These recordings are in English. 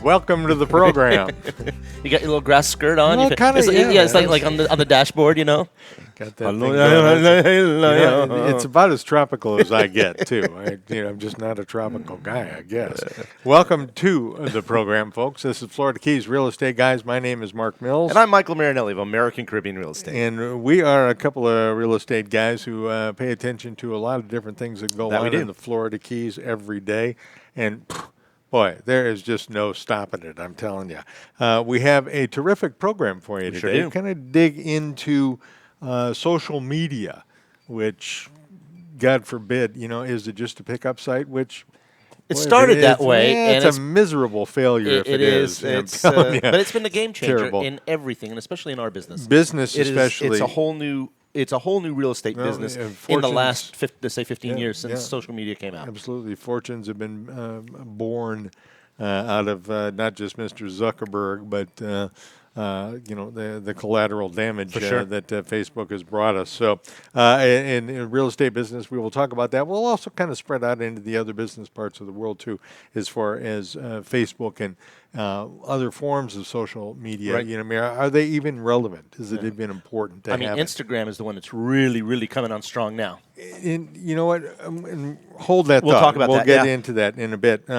Welcome to the program. You got your little grass skirt on. Well, kinda, yeah. It's yeah. like on the dashboard, you know. Got that thing going. It's about as tropical as I get, too. I'm just not a tropical guy, I guess. Welcome to the program, folks. This is Florida Keys Real Estate Guys. My name is Mark Mills. And I'm Mykael Marinelli of American Caribbean Real Estate. And we are a couple of real estate guys who pay attention to a lot of different things that go on in the Florida Keys every day. And boy, there is just no stopping it, I'm telling you. We have a terrific program for you today. Sure Kind of dig into social media, which, God forbid, is it just a pickup site? Which it started that way, and it's a miserable failure. If it is, but it's been a game changer in everything, and especially in our business. Especially, it's a whole new real estate business in the last 15 years since social media came out. Absolutely, fortunes have been born out of not just Mr. Zuckerberg, but the collateral damage that Facebook has brought us. So in real estate business, we will talk about that. We'll also kind of spread out into the other business parts of the world, too, as far as Facebook and other forms of social media. Right. Are they even relevant? Is it even important to have Instagram is the one that's really, really coming on strong now. And you know what? Hold that thought. We'll talk about that. We'll get into that in a bit. We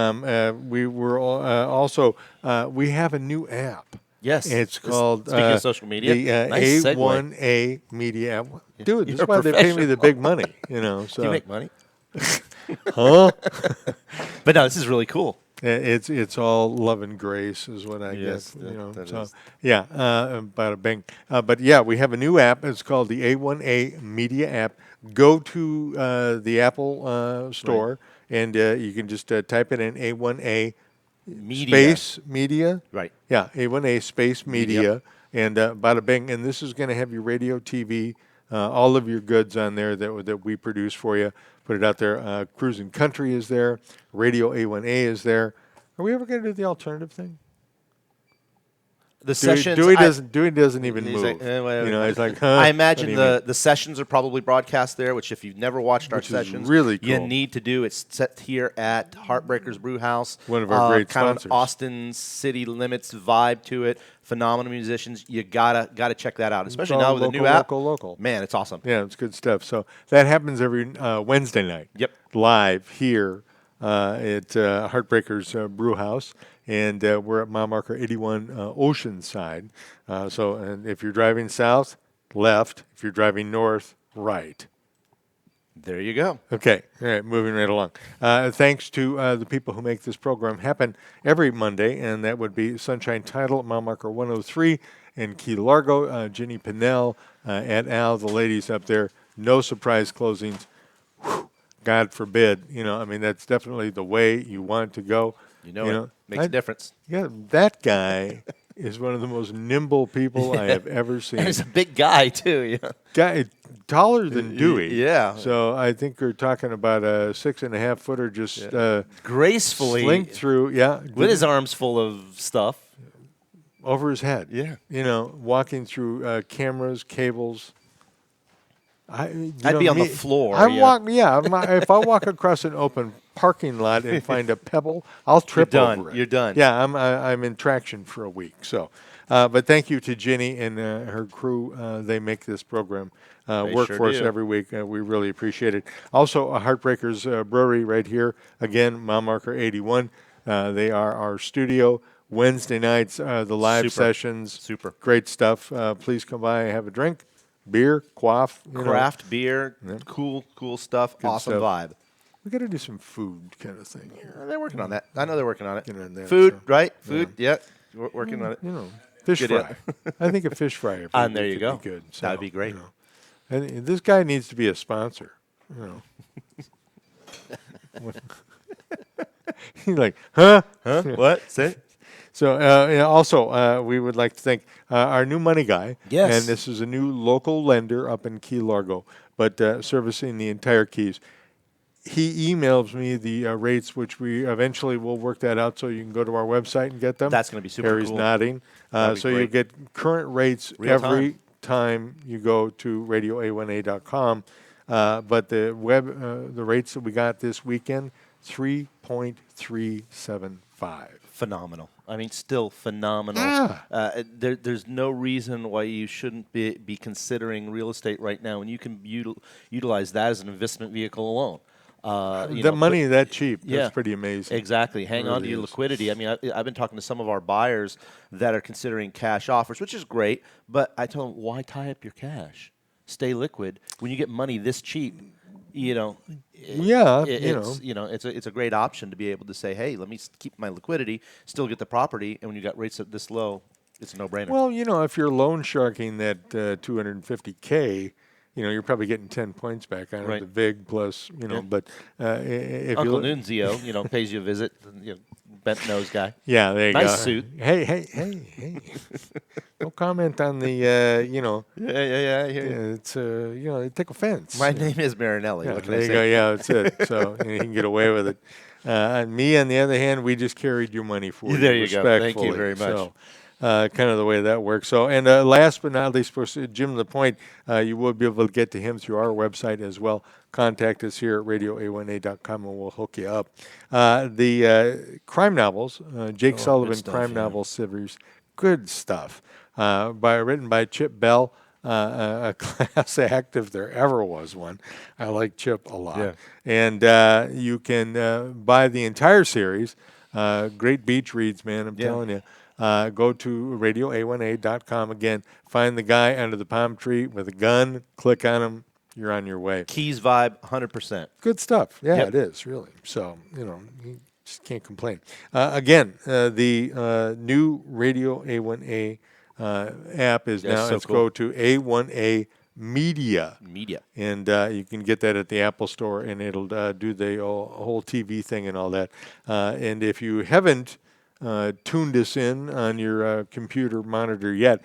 have a new app. Yes. It's called speaking of social media, the nice A1A Media app. Dude, this is You're why they pay me the big money. So. Do you make money? Huh? But no, this is really cool. It's all love and grace is what I guess. Bada bing. But we have a new app. It's called the A1A Media app. Go to the Apple store and you can just type it in A1A Space Media. Right. Yeah, A1A Space Media. And bada bing. And this is going to have your radio, TV, all of your goods on there that we produce for you. Put it out there. Cruisin Country is there. Radio A1A is there. Are we ever going to do the alternative thing? The sessions. Dewey doesn't even move. He's like, huh? I imagine the sessions are probably broadcast there, which if you've never watched our sessions, really cool. You need to do. It's set here at Heartbreakers Brew House. One of our great kind sponsors. Of Austin city limits vibe to it. Phenomenal musicians. You gotta check that out, especially now with the new app. Local. Man, it's awesome. Yeah, it's good stuff. So that happens every Wednesday night. Yep. Live here at Heartbreakers Brew House. And we're at mile marker 81 Oceanside. And if you're driving south, left. If you're driving north, right. There you go. Okay. All right. Moving right along. Thanks to the people who make this program happen every Monday, and that would be Sunshine Title at mile marker 103 in Key Largo. Ginny Pinnell et al., the ladies up there. No surprise closings. Whew, God forbid. That's definitely the way you want to go. Makes a difference. Yeah, that guy is one of the most nimble people I have ever seen. And he's a big guy, too. Yeah. Guy taller than Dewey. Yeah. So I think we're talking about a 6.5-footer just gracefully slink through. Yeah. With his arms full of stuff. Over his head. Yeah. Walking through cameras, cables. I'd be on the floor. If I walk across an open parking lot and find a pebble, I'll trip over it. You're done. Yeah, I'm in traction for a week. So, but thank you to Ginny and her crew. They make this program work for us every week. We really appreciate it. Also, Heartbreakers Brewery right here. Again, mile marker 81. They are our studio. Wednesday nights, the live sessions. Super. Great stuff. Please come by and have a drink. Beer, craft beer, cool stuff, Good awesome stuff. vibe. We got to do some food kind of thing here. They're working on that. I know they're working on it. There, Food, so, right? Food, yeah. Working on it. Fish fry. I think a fish fry. And there you go. Be good. So, that'd be great. And this guy needs to be a sponsor. He's like, huh? What? Say. So also, we would like to thank our new money guy. Yes. And this is a new local lender up in Key Largo, but servicing the entire Keys. He emails me the rates, which we eventually will work that out so you can go to our website and get them. That's going to be super Harry's cool. nodding. So you get current rates every time you go to radioa1a.com. But the rates that we got this weekend, 3.375. Phenomenal. I mean, still phenomenal. Yeah. There's no reason why you shouldn't be considering real estate right now, and you can utilize that as an investment vehicle alone. The money that cheap, yeah, that's pretty amazing. exactly. Hang on to really your is. liquidity. I mean, I've been talking to some of our buyers that are considering cash offers, which is great, but I tell them, why tie up your cash? Stay liquid. When you get money this cheap, you know, Yeah, it's a great option to be able to say, hey, let me keep my liquidity, still get the property, and when you got rates at this low, it's a no-brainer. Well, if you're loan sharking that 250K, you're probably getting 10 points back on it, Right. the VIG plus, but if Uncle you Nunzio, pays you a visit, bent nose guy. yeah, there you Nice go. suit. Hey. No comment on the, Yeah, I hear you. it's, they take offense. My name is Marinelli. Yeah, What can I there you say? go. Yeah, that's it. So you can get away with it. And me, on the other hand, we just carried your money for you. There you go. Thank you respectfully. very much. So, kind of the way that works. So, and last but not least, Jim LaPointe, you will be able to get to him through our website as well. Contact us here at radioa1a.com and we'll hook you up. The crime novels, Jake Sullivan stuff, crime yeah. novel series, good stuff. Written by Chip Bell. A class act if there ever was one. I like Chip a lot. Yeah. And you can buy the entire series. Great beach reads, man, I'm telling you. Go to radioa1a.com. Again, find the guy under the palm tree with a gun, click on him, you're on your way. Keys vibe, 100%. Good stuff. Yeah, Yep. it is, really. So, you just can't complain. Again, the new Radio A1A app is That's now, so it's cool. go to A1A Media. Media. And you can get that at the Apple Store, and it'll do the whole TV thing and all that. And if you haven't tuned us in on your computer monitor yet,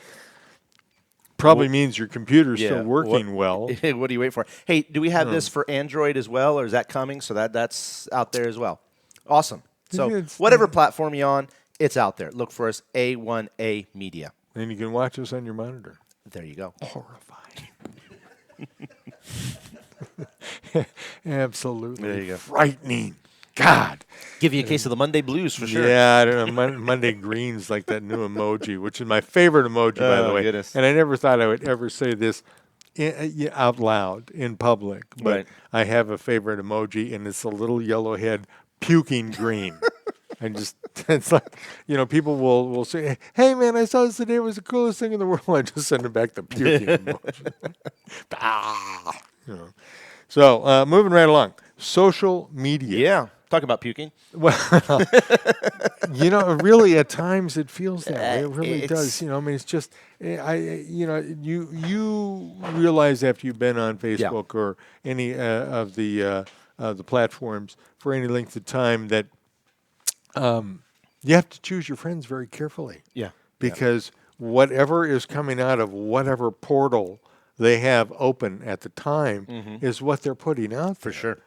probably means your computer's still working well. What do you wait for? Hey, do we have this for Android as well, or is that coming? So that's out there as well. Awesome. So It's- whatever platform you're on, it's out there. Look for us, A1A Media. And you can watch us on your monitor. There you go. Horrifying. Absolutely There you go. frightening. God. Give you a case of the Monday blues for sure. Yeah, I don't know. Monday Green's like that new emoji, which is my favorite emoji, by the way. Goodness. And I never thought I would ever say this out loud in public, but Right. I have a favorite emoji, and it's a little yellow head puking green. It's like, people will say, hey, man, I saw this today. It was the coolest thing in the world. I just send them back the puking emoji. So, moving right along. Social media. Yeah. Talk about puking. Well, really, at times it feels that way. It really It's- does. I mean, it's just, you realize after you've been on Facebook or any of the platforms for any length of time that you have to choose your friends very carefully. Yeah. Because whatever is coming out of whatever portal they have open at the time is what they're putting out For there.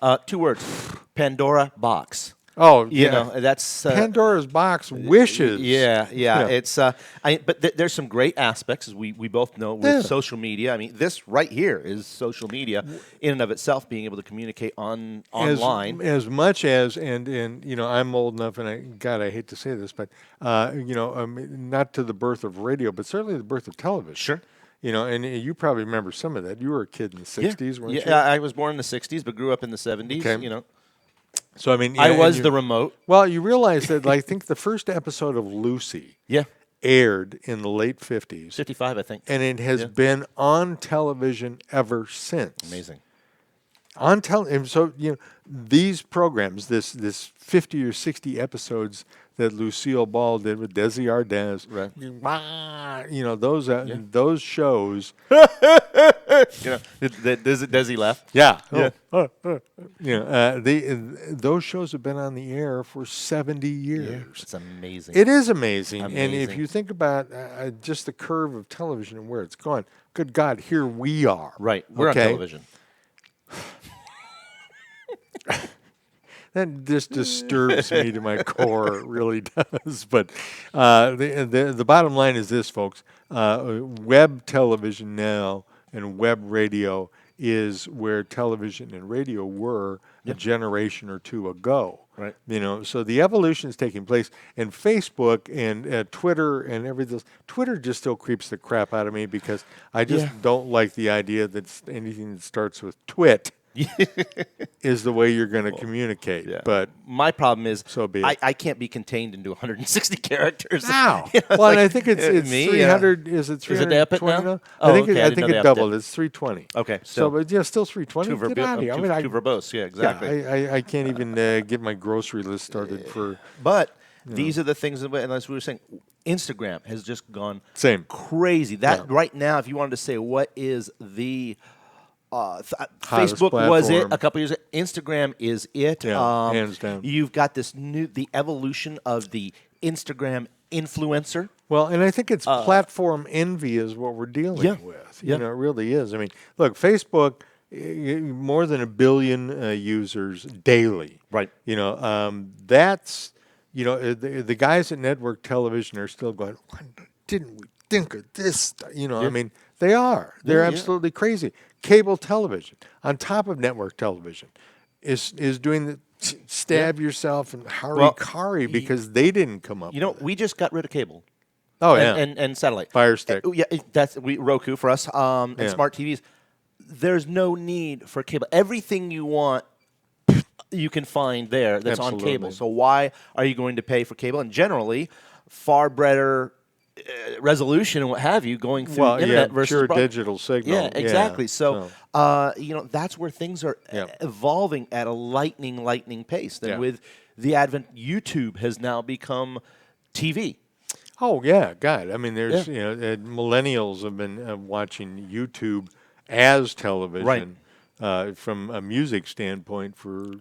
sure. 2 words. Pandora box. Oh, You yeah. know, that's Pandora's box wishes. Yeah. Yeah. It's but there's some great aspects, as we both know, with social media. I mean, this right here is social media in and of itself, being able to communicate online. As much as, and I'm old enough, and I hate to say this, but not to the birth of radio, but certainly the birth of television. Sure. And you probably remember some of that. You were a kid in the 60s, weren't you? Yeah, I was born in the 60s, but grew up in the 70s. Okay. So, I mean, I and was the remote. Well, you realize that, I think the first episode of Lucy Yeah. aired in the late 50s. 55, I think. And it has been on television ever since. Amazing. And so these programs, this 50 or 60 episodes that Lucille Ball did with Desi Arnaz, Right. those shows. Does he laugh? Yeah. Yeah. Those shows have been on the air for 70 years. It's amazing. It is amazing. And if Amazing. you think about just the curve of television and where it's gone, good God, here we are. Right. We're on television. That just disturbs me to my core. It really does. But the bottom line is this, folks. Web television now and web radio is where television and radio were a generation or two ago. Right. So the evolution is taking place, and Facebook and Twitter and everything. Twitter just still creeps the crap out of me because I just don't like the idea that anything that starts with twit is the way you're going to communicate. Yeah. But my problem is so be it. I can't be contained into 160 characters. Wow. It's Well, like, and I think it's me, 300. Is it Is it up 320 now? now? Oh, I think okay. I didn't think know it they upped doubled. It's 320. Okay. So, but yeah, still 320. Too Get out of here. too verbose. Yeah, exactly. Yeah, I can't even get my grocery list started for. But these are the things, and as we were saying, Instagram has just gone Same. crazy. That right now, if you wanted to say what is the Hottest Facebook was it platform. a couple years ago. Instagram is it. Yeah, hands down. You've got the evolution of the Instagram influencer. Well, and I think it's platform envy is what we're dealing with. Yeah. It really is. I mean, look, Facebook, more than 1 billion users daily. Right. That's, the guys at network television are still going, why didn't we think of this? I mean, they are. They're absolutely crazy. Cable television on top of network television is doing the stab yourself and harikari because they didn't come up with it. We just got rid of cable. Oh, and satellite. Fire Stick. That's Roku for us and smart TVs. There's no need for cable. Everything you want, you can find there that's on cable. So why are you going to pay for cable? And generally, far better resolution and what have you going through internet versus pure digital signal. Yeah, exactly. So that's where things are evolving at a lightning pace. And with the advent, YouTube has now become TV. Oh yeah, God. I mean, there's millennials have been watching YouTube as television from a music standpoint for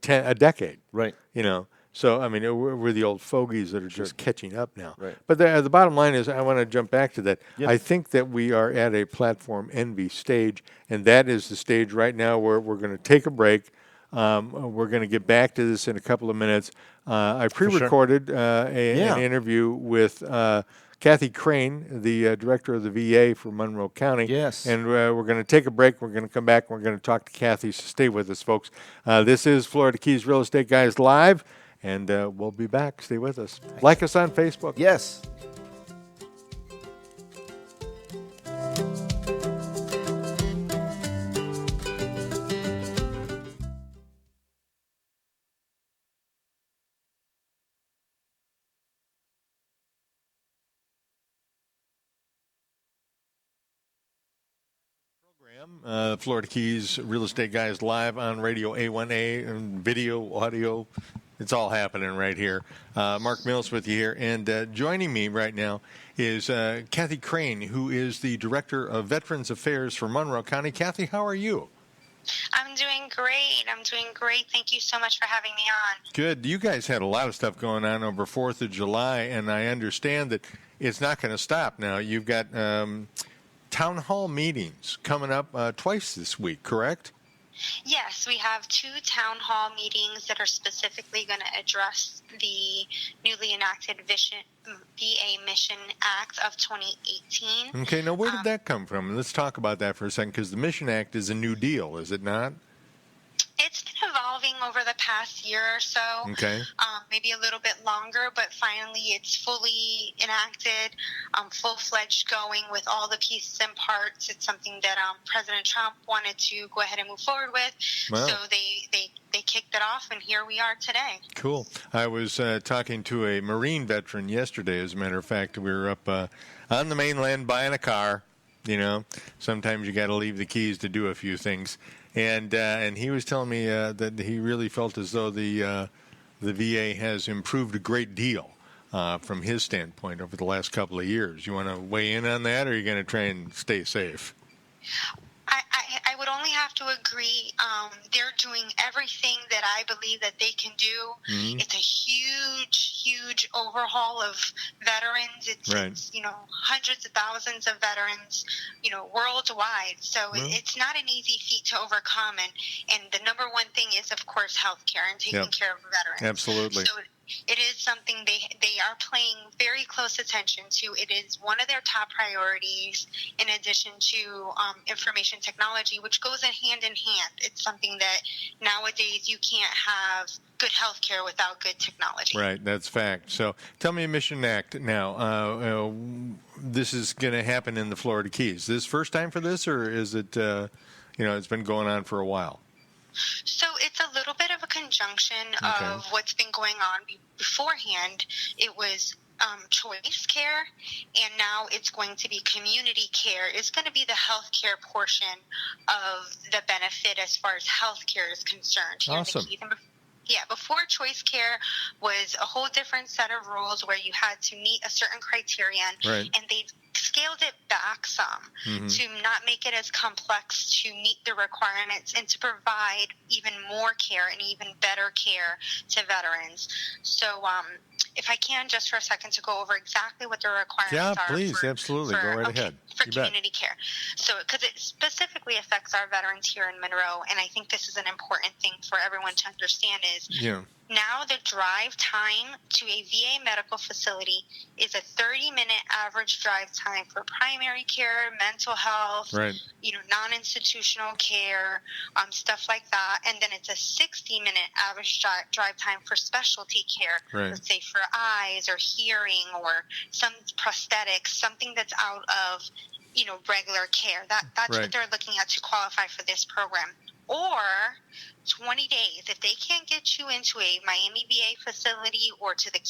a decade. Right. So I mean, we're the old fogies that are just catching up now. Right. But the bottom line is, I want to jump back to that. I think that we are at a platform envy stage, and that is the stage right now where we're going to take a break. We're going to get back to this in a couple of minutes. I pre-recorded an interview with Cathy Crane, the director of the VA for Monroe County. Yes. And we're going to take a break. We're going to come back. We're going to talk to Cathy. So stay with us, folks. This is Florida Keys Real Estate Guys Live, and we'll be back. Stay with us. Like us on Facebook. Yes. Florida Keys Real Estate Guys Live on Radio A1A and video, audio. It's all happening right here. Mark Mills with you here. And joining me right now is Cathy Crane, who is the Director of Veterans Affairs for Monroe County. Cathy, how are you? I'm doing great. Thank you so much for having me on. Good. You guys had a lot of stuff going on over 4th of July, and I understand that it's not going to stop now. You've got town hall meetings coming up twice this week, correct? Yes, we have 2 town hall meetings that are specifically going to address the newly enacted VA Mission Act of 2018. Okay, now where did that come from? Let's talk about that for a second, because the Mission Act is a new deal, is it not? It's been evolving over the past year or so, maybe a little bit longer, but finally it's fully enacted, full-fledged going with all the pieces and parts. It's something that President Trump wanted to go ahead and move forward with, so they kicked it off, and here we are today. Cool. I was talking to a Marine veteran yesterday, as a matter of fact. We were up on the mainland buying a car. Sometimes you got to leave the keys to do a few things. And he was telling me that he really felt as though the VA has improved a great deal from his standpoint over the last couple of years. You want to weigh in on that, or are you going to try and stay safe? I would only have to agree. They're doing everything that I believe that they can do. Mm-hmm. It's a huge overhaul of veterans. It's hundreds of thousands of veterans, worldwide. So it's not an easy feat to overcome. And the number one thing is, of course, health care and taking care of veterans. Absolutely. It is something they are paying very close attention to. It is one of their top priorities, in addition to information technology, which goes hand in hand. It's something that nowadays you can't have good health care without good technology. Right, that's fact. So tell me, Mission Act now. This is going to happen in the Florida Keys. This first time for this, or is it, it's been going on for a while? So it's a little bit of a conjunction of what's been going on beforehand. It was choice care, and now it's going to be community care. It's going to be the health care portion of the benefit as far as health care is concerned. Awesome. Yeah, before choice care was a whole different set of rules where you had to meet a certain criterion, right. And they've scaled it back some to not make it as complex to meet the requirements and to provide even more care and even better care to veterans. So if I can, just for a second, to go over exactly what the requirements are. Yeah, please, absolutely. Go right ahead. For community care. So, because it specifically affects our veterans here in Monroe, and I think this is an important thing for everyone to understand is now the drive time to a VA medical facility is a 30-minute average drive time for primary care, mental health, right. Non-institutional care, stuff like that. And then it's a 60-minute average drive time for specialty care, right. Let's say for eyes or hearing or some prosthetics, something that's out of regular care. That's right. what they're looking at to qualify for this program. Or 20 days. If they can't get you into a Miami VA facility or to the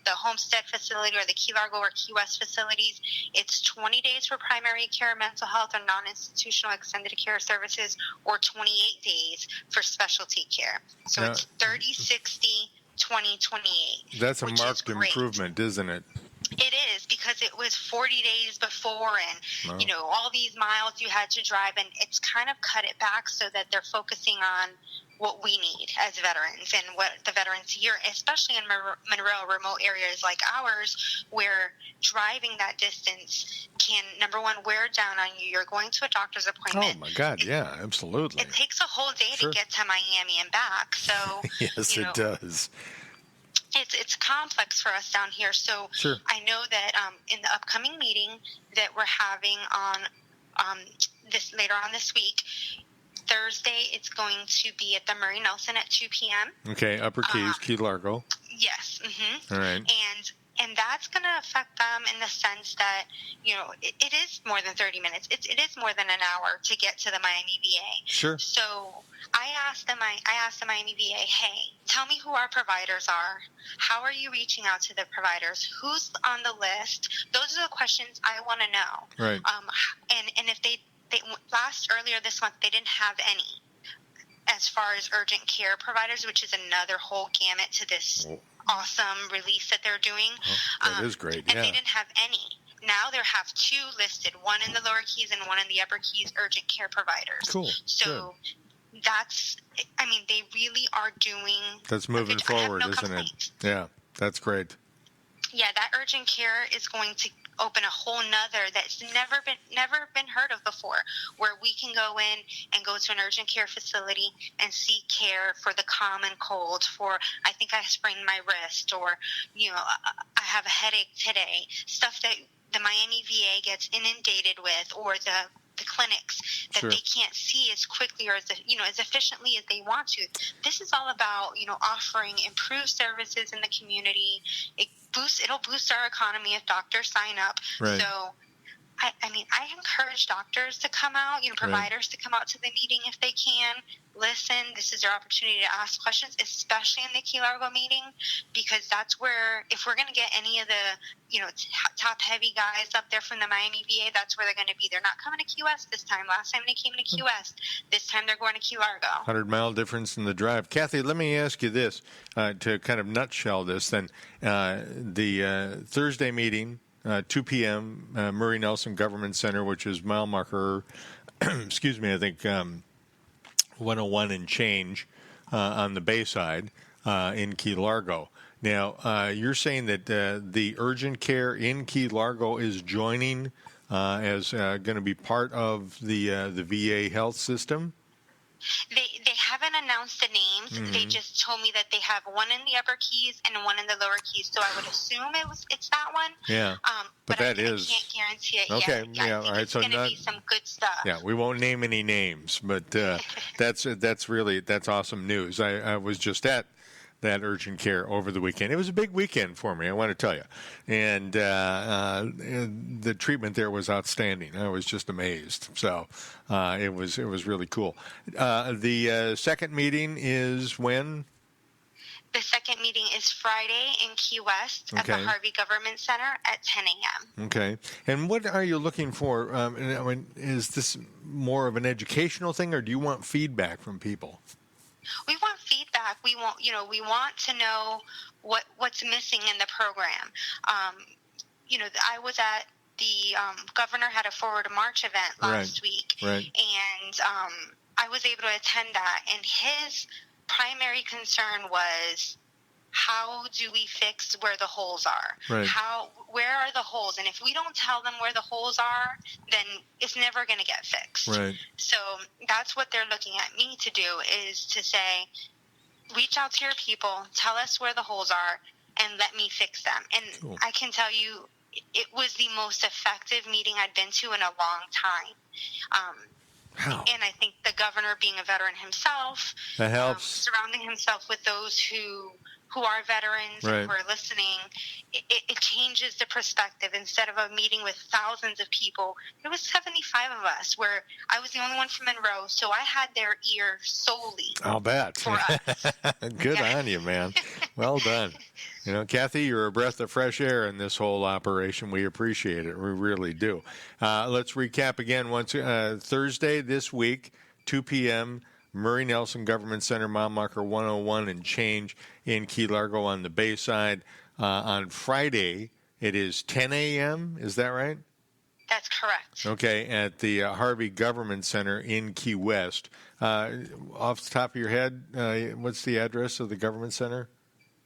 Homestead facility or the Key Largo or Key West facilities, it's 20 days for primary care, mental health, or non-institutional extended care services, or 28 days for specialty care. So it's 30, 60, 20, 28. That's a marked improvement, isn't it? It is, because it was 40 days before and, all these miles you had to drive, and it's kind of cut it back so that they're focusing on what we need as veterans and what the veterans here, especially in Monroe, remote areas like ours, where driving that distance can, number one, wear down on you. You're going to a doctor's appointment. Oh, my God, yeah, absolutely. It takes a whole day to get to Miami and back. So yes, it does. It's complex for us down here. So sure. I know that in the upcoming meeting that we're having on this later on this week, Thursday, it's going to be at the Murray Nelson at 2 p.m. Okay, Upper Keys, Key Largo. Yes. Mm-hmm. All right. And that's going to affect them in the sense that, it is more than 30 minutes. It is more than an hour to get to the Miami VA. Sure. So I asked the Miami VA, hey, tell me who our providers are. How are you reaching out to the providers? Who's on the list? Those are the questions I want to know. Right. And if they earlier this month, they didn't have any as far as urgent care providers, which is another whole gamut to this awesome release that they're doing. That is great, and they didn't have any. Now they have two listed, one in the Lower Keys and one in the Upper Keys, urgent care providers. Cool. So that's, they really are doing... That's moving forward, isn't it? Yeah, that's great. Yeah, that urgent care is going to open a whole nother that's never been heard of before, where we can go in and go to an urgent care facility and seek care for the common cold, for I think I sprained my wrist, or I have a headache today, stuff that the Miami VA gets inundated with, or the clinics that they can't see as quickly or as efficiently as they want to. This is all about offering improved services in the community. It'll boost our economy if doctors sign up. Right. So I encourage doctors to come out, providers to come out to the meeting if they can. Listen, this is your opportunity to ask questions, especially in the Key Largo meeting, because that's where, if we're going to get any of the, top heavy guys up there from the Miami VA, that's where they're going to be. They're not coming to Key West this time. Last time they came to Key West. This time they're going to Key Largo. 100-mile difference in the drive. Cathy, let me ask you this, to kind of nutshell this then. The Thursday meeting, 2 p.m., Murray Nelson Government Center, which is mile marker, excuse me, I think 101 and change on the Bayside in Key Largo. Now, you're saying that the urgent care in Key Largo is joining as going to be part of the VA health system? They haven't announced the names. They just told me that they have one in the upper keys and one in the lower keys. So I would assume it's that one. Yeah. But I can't guarantee it yet. Okay. Yeah. I think All right. it's going to be some good stuff. Yeah. We won't name any names, but that's awesome news. I was just at that urgent care over the weekend. It was a big weekend for me, I want to tell you. And the treatment there was outstanding. I was just amazed. So it was really cool. The second meeting is when? The second meeting is Friday in Key West at the Harvey Government Center at 10 a.m. Okay. And what are you looking for? Is this more of an educational thing, or do you want feedback from people? We want feedback. We want to know what's missing in the program. I was at the governor had a Forward March event last week, and I was able to attend that. And his primary concern was, how do we fix where the holes are? Where are the holes? And if we don't tell them where the holes are, then it's never going to get fixed. So that's what they're looking at me to do, is to say, reach out to your people, tell us where the holes are, and let me fix them. And I can tell you, it was the most effective meeting I'd been to in a long time. And I think the governor, being a veteran himself, that helps. Surrounding himself with those who are veterans and who are listening, it changes the perspective. Instead of a meeting with thousands of people, there was 75 of us, where I was the only one from Monroe, so I had their ear solely. I'll bet. For us. Good on you, man. Well done. Cathy, you're a breath of fresh air in this whole operation. We appreciate it. We really do. Let's recap again. Thursday this week, 2 p.m., Murray Nelson Government Center, mile marker 101 and change in Key Largo on the Bayside. On Friday, it is 10 a.m. Is that right? That's correct. Okay, at the Harvey Government Center in Key West. Off the top of your head, what's the address of the Government Center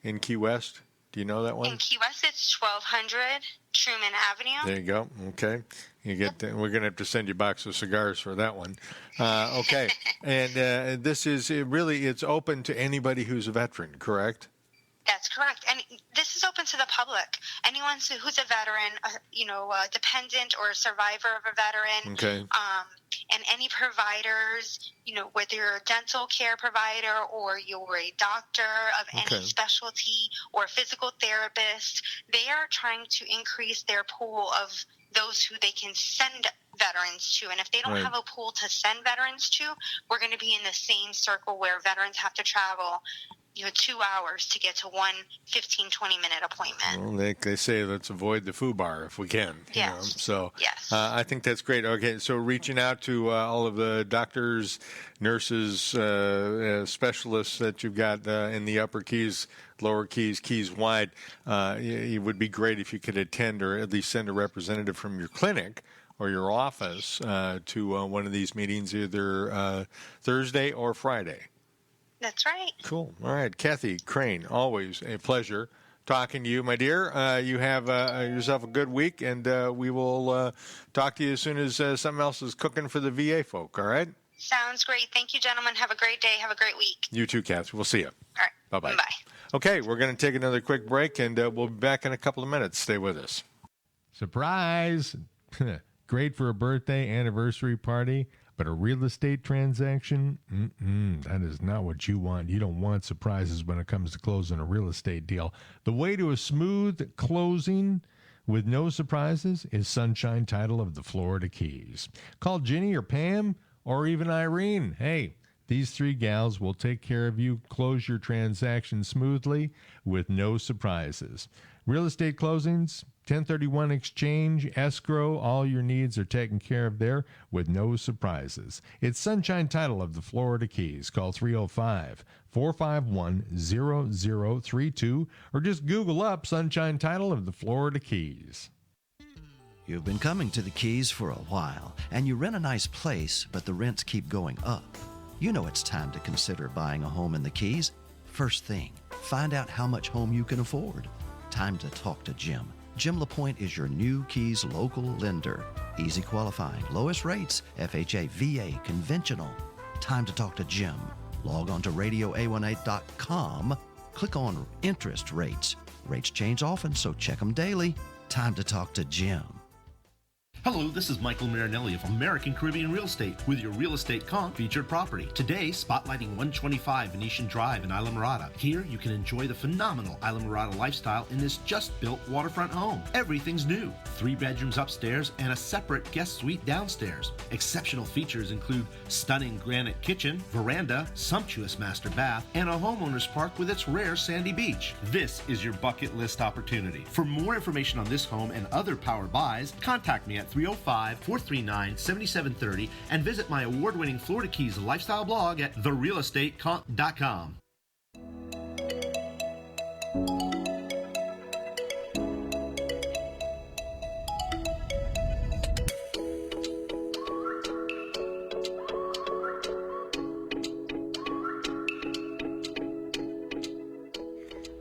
in Key West? Do you know that one? In Key West, it's 1200 Truman Avenue. There you go. Okay. We're going to have to send you a box of cigars for that one. Okay. And this is it's open to anybody who's a veteran, correct? That's correct. And this is open to the public. Anyone who's a veteran, a dependent or a survivor of a veteran. Okay. And any providers, whether you're a dental care provider or you're a doctor of any specialty or a physical therapist, they are trying to increase their pool of those who they can send veterans to. And if they don't have a pool to send veterans to, we're going to be in the same circle where veterans have to travel 2 hours to get to one 15, 20-minute appointment. Well, they say let's avoid the FUBAR if we can. Yes. So yes. I think that's great. Okay, so reaching out to all of the doctors, nurses, specialists that you've got in the upper keys, lower keys, keys wide, it would be great if you could attend or at least send a representative from your clinic or your office to one of these meetings, either Thursday or Friday. That's right. Cool. All right. Cathy Crane, always a pleasure talking to you, my dear. You have yourself a good week, and we will talk to you as soon as something else is cooking for the VA folk, all right? Sounds great. Thank you, gentlemen. Have a great day. Have a great week. You too, Cathy. We'll see you. All right. Bye-bye. Bye. Okay, we're going to take another quick break, and we'll be back in a couple of minutes. Stay with us. Surprise! Great for a birthday, anniversary party. But a real estate transaction, that is not what you want. You don't want surprises when it comes to closing a real estate deal. The way to a smooth closing with no surprises is Sunshine Title of the Florida Keys. Call Ginny or Pam or even Irene. Hey, these three gals will take care of you. Close your transaction smoothly with no surprises. Real estate closings, 1031 exchange, escrow, all your needs are taken care of there with no surprises. It's Sunshine Title of the Florida Keys. Call 305-451-0032 or just Google up Sunshine Title of the Florida Keys. You've been coming to the Keys for a while, and you rent a nice place, but the rents keep going up. You know it's time to consider buying a home in the Keys. First thing, find out how much home you can afford. Time to talk to Jim. Jim LaPointe is your new Keys local lender. Easy qualifying, lowest rates, FHA, VA, conventional. Time to talk to Jim. Log on to radioa18.com. Click on interest rates. Rates change often, so check them daily. Time to talk to Jim. Hello, this is Mykael Marinelli of American Caribbean Real Estate with your Real Estate Comp featured property. Today, spotlighting 125 Venetian Drive in Islamorada. Here, you can enjoy the phenomenal Islamorada lifestyle in this just-built waterfront home. Everything's new. 3 bedrooms upstairs and a separate guest suite downstairs. Exceptional features include stunning granite kitchen, veranda, sumptuous master bath, and a homeowner's park with its rare sandy beach. This is your bucket list opportunity. For more information on this home and other power buys, contact me at 305-439-7730 and visit my award-winning Florida Keys lifestyle blog at therealestatecomp.com.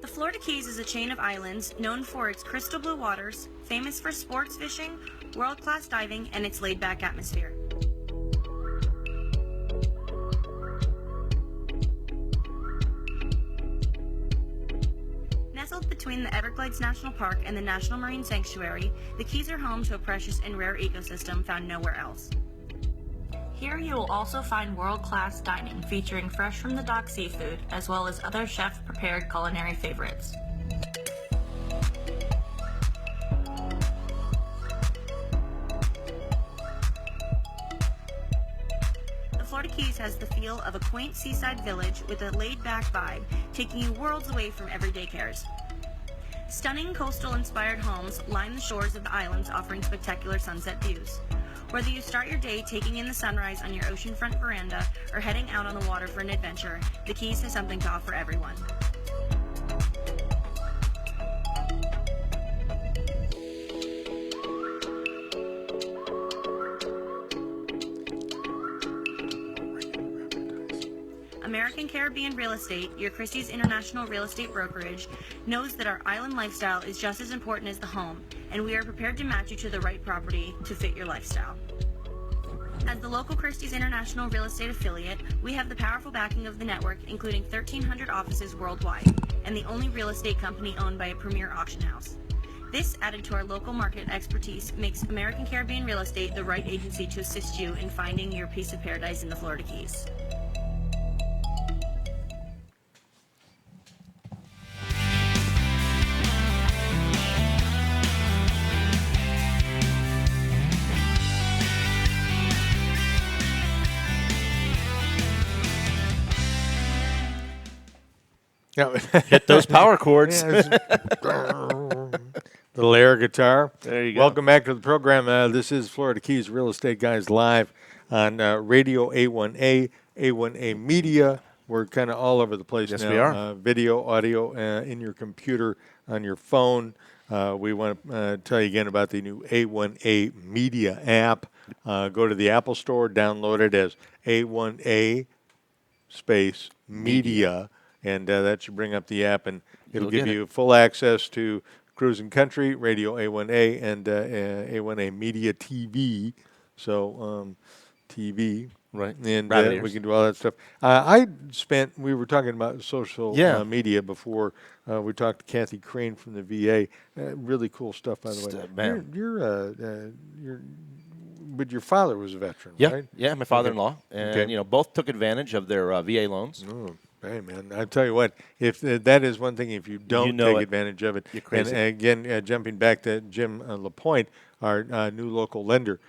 The Florida Keys is a chain of islands known for its crystal blue waters, famous for sports fishing, world-class diving, and its laid-back atmosphere. Nestled between the Everglades National Park and the National Marine Sanctuary, the Keys are home to a precious and rare ecosystem found nowhere else. Here you will also find world-class dining featuring fresh-from-the-dock seafood, as well as other chef-prepared culinary favorites. The Florida Keys has the feel of a quaint seaside village with a laid-back vibe, taking you worlds away from everyday cares. Stunning coastal-inspired homes line the shores of the islands, offering spectacular sunset views. Whether you start your day taking in the sunrise on your oceanfront veranda or heading out on the water for an adventure, the Keys has something to offer everyone. American Caribbean Real Estate, your Christie's International Real Estate Brokerage, knows that our island lifestyle is just as important as the home, and we are prepared to match you to the right property to fit your lifestyle. As the local Christie's International Real Estate affiliate, we have the powerful backing of the network, including 1,300 offices worldwide, and the only real estate company owned by a premier auction house. This, added to our local market expertise, makes American Caribbean Real Estate the right agency to assist you in finding your piece of paradise in the Florida Keys. Yeah. Hit those power chords. Little air guitar. There you go. Welcome back to the program. This is Florida Keys Real Estate Guys live on Radio A1A, A1A Media. We're kind of all over the place now. Yes, we are. Video, audio, in your computer, on your phone. We want to tell you again about the new A1A Media app. Go to the Apple Store, download it as A1A space Media. And that should bring up the app, and it'll give you full access to Cruisin Country, Radio A1A, and A1A Media TV. So, TV. Right. And we can do all that stuff. We were talking about social media before. We talked to Cathy Crane from the VA. Really cool stuff, by the way. But your father was a veteran, right? Yeah, my father-in-law. And, both took advantage of their VA loans. Oh. Hey, man, I tell you what, if that is one thing, if you don't take advantage of it, you're crazy. And again, jumping back to Jim LaPointe, our new local lender,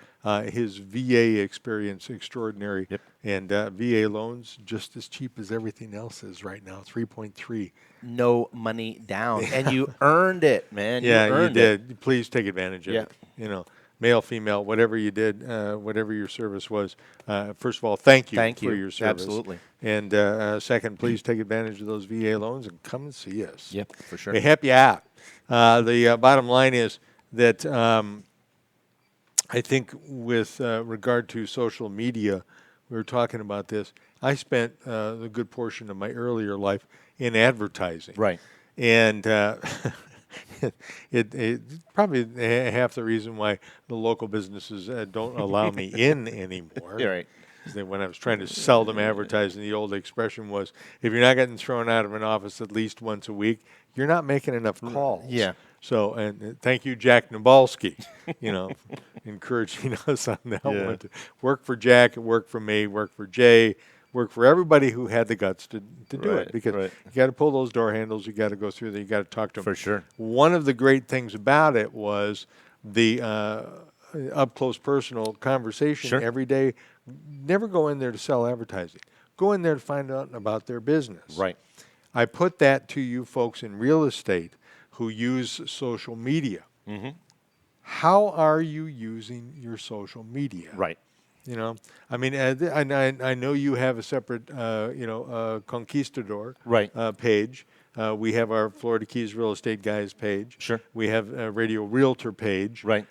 his VA experience extraordinary, and VA loans just as cheap as everything else is right now, 3.3. No money down, and you earned it, man. Yeah, you did. Please take advantage of it. Male, female, whatever you did, whatever your service was. First of all, thank you for your service. Absolutely. And second, please take advantage of those VA loans and come and see us. Yep, for sure. We help you out. The bottom line is that I think with regard to social media, we were talking about this. I spent a good portion of my earlier life in advertising. Right. And it probably half the reason why the local businesses don't allow me in anymore. You're right. When I was trying to sell them advertising, the old expression was, if you're not getting thrown out of an office at least once a week, you're not making enough calls. Yeah. So, and thank you, Jack Nabalski, encouraging us on that one. To work for Jack, work for me, work for Jay, work for everybody who had the guts to do it. Because you got to pull those door handles, you got to go through there, you got to talk to them. For sure. One of the great things about it was the up close personal conversation every day. Never go in there to sell advertising. Go in there to find out about their business. Right. I put that to you folks in real estate who use social media. Mm-hmm. How are you using your social media? Right. I mean, I know you have a separate, Conquistador page. We have our Florida Keys Real Estate Guys page. Sure. We have a Radio Realtor page. Right.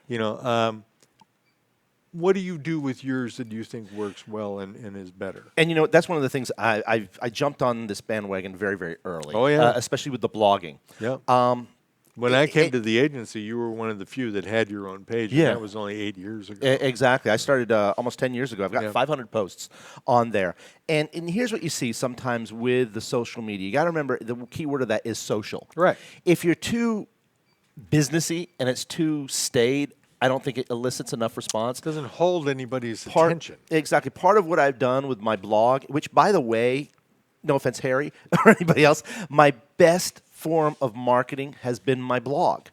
What do you do with yours that you think works well and is better? And that's one of the things I jumped on this bandwagon very, very early. Oh, yeah. Especially with the blogging. Yep. When I came to the agency, you were one of the few that had your own page. Yeah. And that was only 8 years ago. Exactly. I started almost 10 years ago. I've got 500 posts on there. And here's what you see sometimes with the social media. You got to remember the key word of that is social. Right. If you're too businessy and it's too staid, I don't think it elicits enough response. It doesn't hold anybody's attention. Exactly. Part of what I've done with my blog, which, by the way, no offense, Harry, or anybody else, my best form of marketing has been my blog.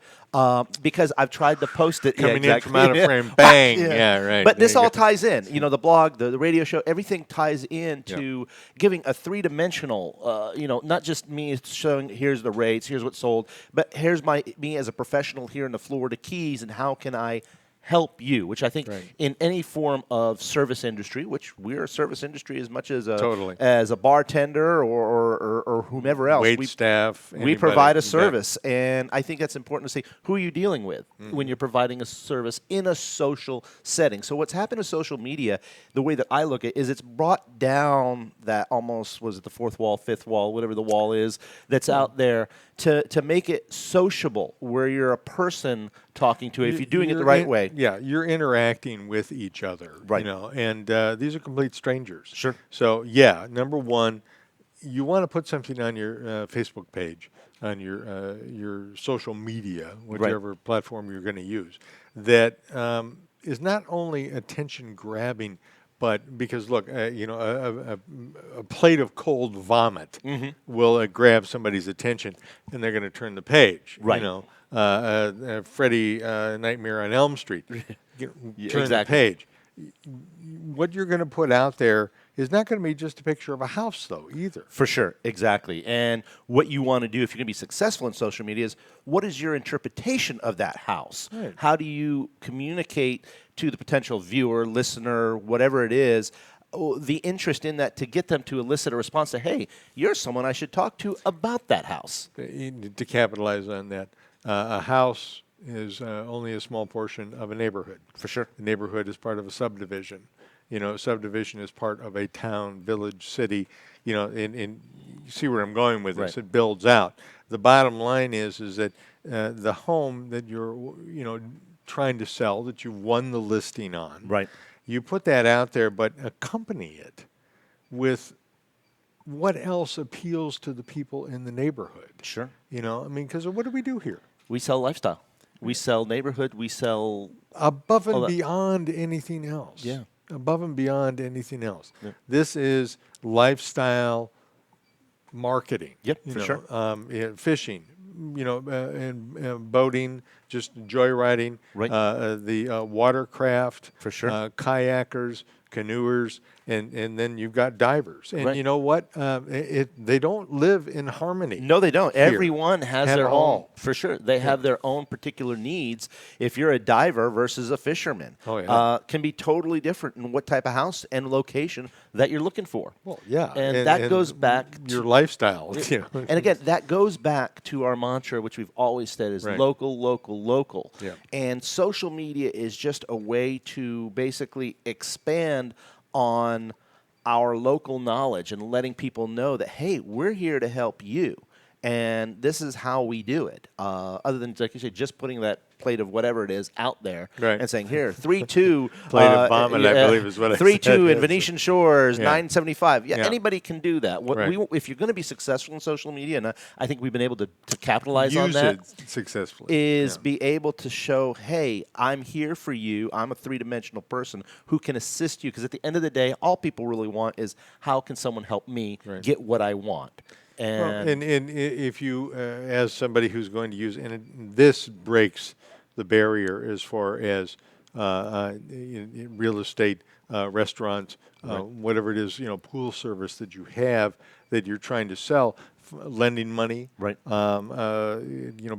Because I've tried to post it. Coming in from out of frame, bang. Yeah, right. But this all ties in. The blog, the radio show, everything ties into giving a three-dimensional, not just me showing here's the rates, here's what's sold, but here's me as a professional here in the Florida Keys and how can I help you, which I think in any form of service industry, which we're a service industry as much as a bartender or whomever else. Wait staff. We provide a service, and I think that's important to say, who are you dealing with when you're providing a service in a social setting? So what's happened to social media, the way that I look at it, is it's brought down that almost, was it the fourth wall, fifth wall, whatever the wall is, that's out there to make it sociable, where you're a person talking to it, if you're doing it the right way. Yeah, you're interacting with each other. Right. And these are complete strangers. Sure. So, number one, you want to put something on your Facebook page, on your social media, whichever platform you're going to use, that is not only attention-grabbing, but because, look, a plate of cold vomit will grab somebody's attention, and they're going to turn the page. Right. Freddy Nightmare on Elm Street. Turn the page. What you're going to put out there is not going to be just a picture of a house, though, either. For sure, exactly. And what you want to do if you're going to be successful in social media is, what is your interpretation of that house? Right. How do you communicate to the potential viewer, listener, whatever it is, the interest in that to get them to elicit a response to, hey, you're someone I should talk to about that house. To capitalize on that, a house is only a small portion of a neighborhood. For sure. The neighborhood is part of a subdivision. Subdivision is part of a town, village, city. And you see where I'm going with this. It builds out. The bottom line is that the home that you're, trying to sell, that you've won the listing on. Right. You put that out there, but accompany it with what else appeals to the people in the neighborhood. Sure. Because what do we do here? We sell lifestyle. We sell neighborhood. We sell above and beyond anything else. Yeah. Above and beyond anything else. Yeah. This is lifestyle marketing. Yep, for sure. Fishing, and boating, just joyriding. Right. The watercraft. For sure. Kayakers, canoers, and then you've got divers. And you know what? They don't live in harmony. No, they don't. Here. Everyone has their own. For sure. They have their own particular needs. If you're a diver versus a fisherman, can be totally different in what type of house and location that you're looking for. Well, yeah. And that goes back to your lifestyle. And again, that goes back to our mantra, which we've always said is local, local, local. Yeah. And social media is just a way to basically expand on our local knowledge and letting people know that, hey, we're here to help you. And this is how we do it. Other than, like you say, just putting that plate of whatever it is out there and saying, here, 3-2. Plate of vomit, I believe is what I said. 3-2 in Venetian Shores, Yeah. $9.75. Yeah, anybody can do that. Right. If you're going to be successful in social media, and I think we've been able to capitalize on Use that. it successfully. Is be able to show, hey, I'm here for you. I'm a three-dimensional person who can assist you. Because at the end of the day, all people really want is, how can someone help me get what I want? And if you, as somebody who's going to use, and this breaks the barrier as far as in real estate, restaurants, whatever it is, pool service that you have that you're trying to sell, lending money,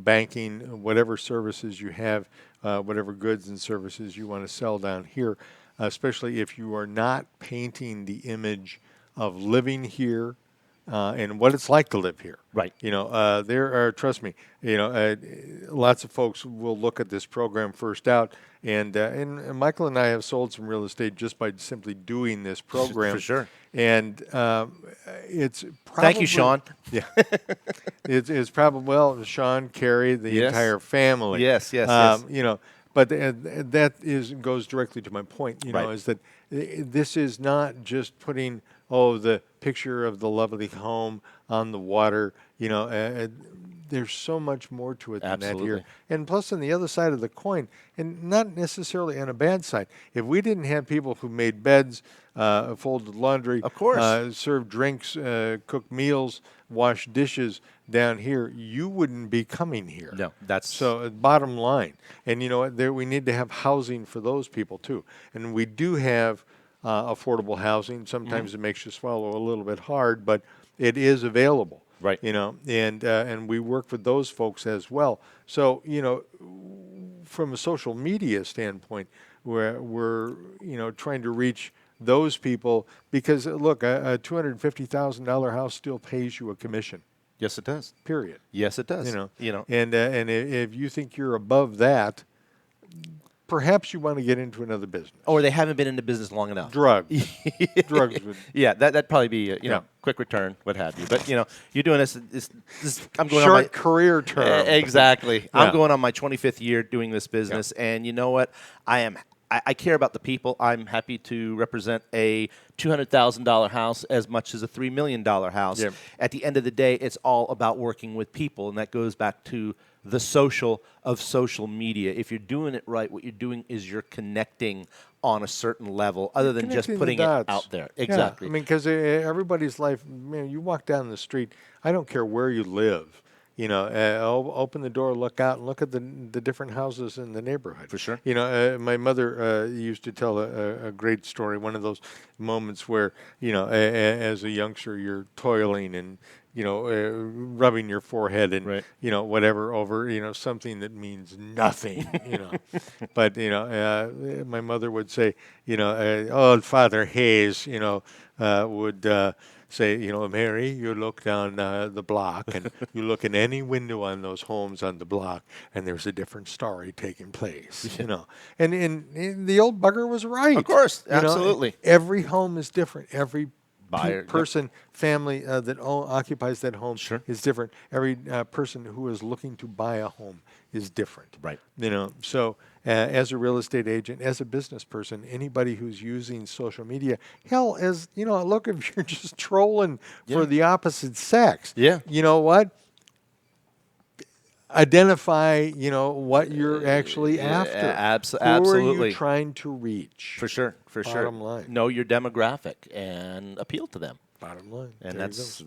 banking, whatever services you have, whatever goods and services you want to sell down here, especially if you are not painting the image of living here. And what it's like to live here. Right. There are, trust me, lots of folks will look at this program first out. And Mykael and I have sold some real estate just by simply doing this program. For sure. And it's probably. Thank you, Sean. Yeah. it's probably, well, Sean, Carrie, the entire family. Yes. But that goes directly to my point, is that this is not just putting, the picture of the lovely home on the water. There's so much more to it than that here. And plus, on the other side of the coin, and not necessarily on a bad side, if we didn't have people who made beds, folded laundry, of course, served drinks, cooked meals, washed dishes down here, you wouldn't be coming here. No, that's so bottom line. And you know what? We need to have housing for those people too. And we do have affordable housing. Sometimes it makes you swallow a little bit hard, but it is available. Right. And we work with those folks as well. So, from a social media standpoint, we're trying to reach those people because, look, a $250,000 house still pays you a commission. Yes, it does. Period. Yes, it does. And if you think you're above that, perhaps you want to get into another business. Or they haven't been into business long enough. Drugs. Drugs would. Yeah, that'd probably be quick return, what have you. But you're doing this. I'm going short on my career term. Exactly. Yeah. I'm going on my 25th year doing this business, and you know what? I care about the people. I'm happy to represent a $200,000 house as much as a $3 million house. Yep. At the end of the day, it's all about working with people, and that goes back to the social of social media. If you're doing it right, what you're doing is you're connecting on a certain level other than just putting it out there. Exactly. Yeah. Because everybody's life, you walk down the street, I don't care where you live. Open the door, look out, and look at the different houses in the neighborhood. For sure. My mother used to tell a great story, one of those moments where, as a youngster, you're toiling and, rubbing your forehead and, whatever over, something that means nothing, But, my mother would say, old Father Hayes, would say, Mary, you look down the block and you look in any window on those homes on the block and there's a different story taking place, And the old bugger was right. Of course, absolutely. Every home is different. Every buyer, person, family that occupies that home is different. Every person who is looking to buy a home is different. Right. So as a real estate agent, as a business person, anybody who's using social media, hell, as look, if you're just trolling for the opposite sex, you know what? Identify, what you're actually after. Absolutely. Who are you trying to reach? For sure. Bottom line. Know your demographic and appeal to them. Bottom line. And that's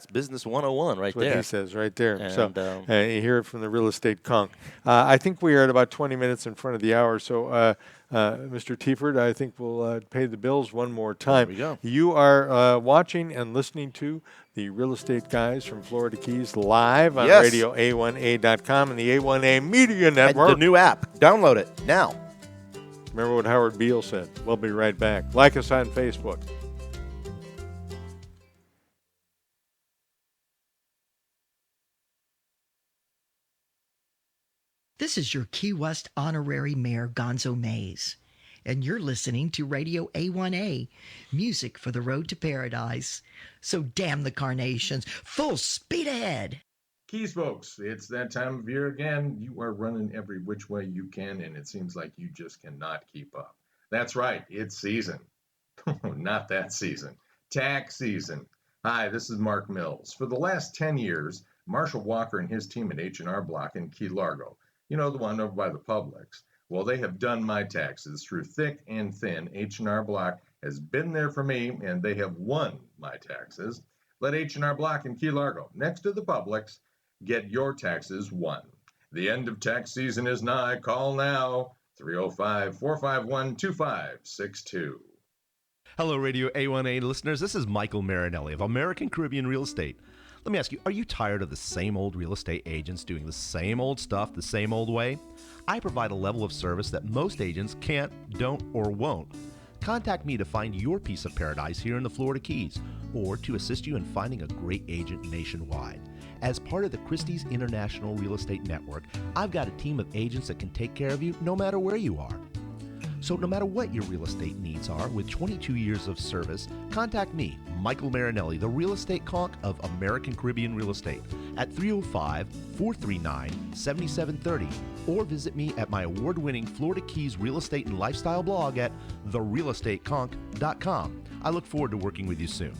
business 101 right That's there. what he says right there. And, so you hear it from the real estate conch. I think we are at about 20 minutes in front of the hour. So, Mr. Tiefert, I think we'll pay the bills one more time. There we go. You are watching and listening to the Real Estate Guys from Florida Keys live on Radio A1A.com and the A1A Media Network. And the new app. Download it now. Remember what Howard Beale said. We'll be right back. Like us on Facebook. This is your Key West Honorary Mayor, Gonzo Mays, and you're listening to Radio A1A, music for the road to paradise. So damn the carnations, full speed ahead. Keys, folks, it's that time of year again. You are running every which way you can, and it seems like you just cannot keep up. That's right, it's season. Not that season. Tax season. Hi, this is Mark Mills. For the last 10 years, Marshall Walker and his team at H&R Block in Key Largo, you know, the one over by the Publix, well, they have done my taxes through thick and thin. H&R Block has been there for me, and they have won my taxes. Let H&R Block in Key Largo, next to the Publix, get your taxes won. The end of tax season is nigh. Call now, 305-451-2562. Hello, Radio A1A listeners. This is Mykael Marinelli of American Caribbean Real Estate. Let me ask you, are you tired of the same old real estate agents doing the same old stuff the same old way? I provide a level of service that most agents can't, don't, or won't. Contact me to find your piece of paradise here in the Florida Keys, or to assist you in finding a great agent nationwide. As part of the Christie's International Real Estate Network, I've got a team of agents that can take care of you no matter where you are. So no matter what your real estate needs are, with 22 years of service, contact me, Mykael Marinelli, the real estate conch of American Caribbean Real Estate, at 305-439-7730, or visit me at my award-winning Florida Keys Real Estate and Lifestyle blog at therealestateconch.com. I look forward to working with you soon.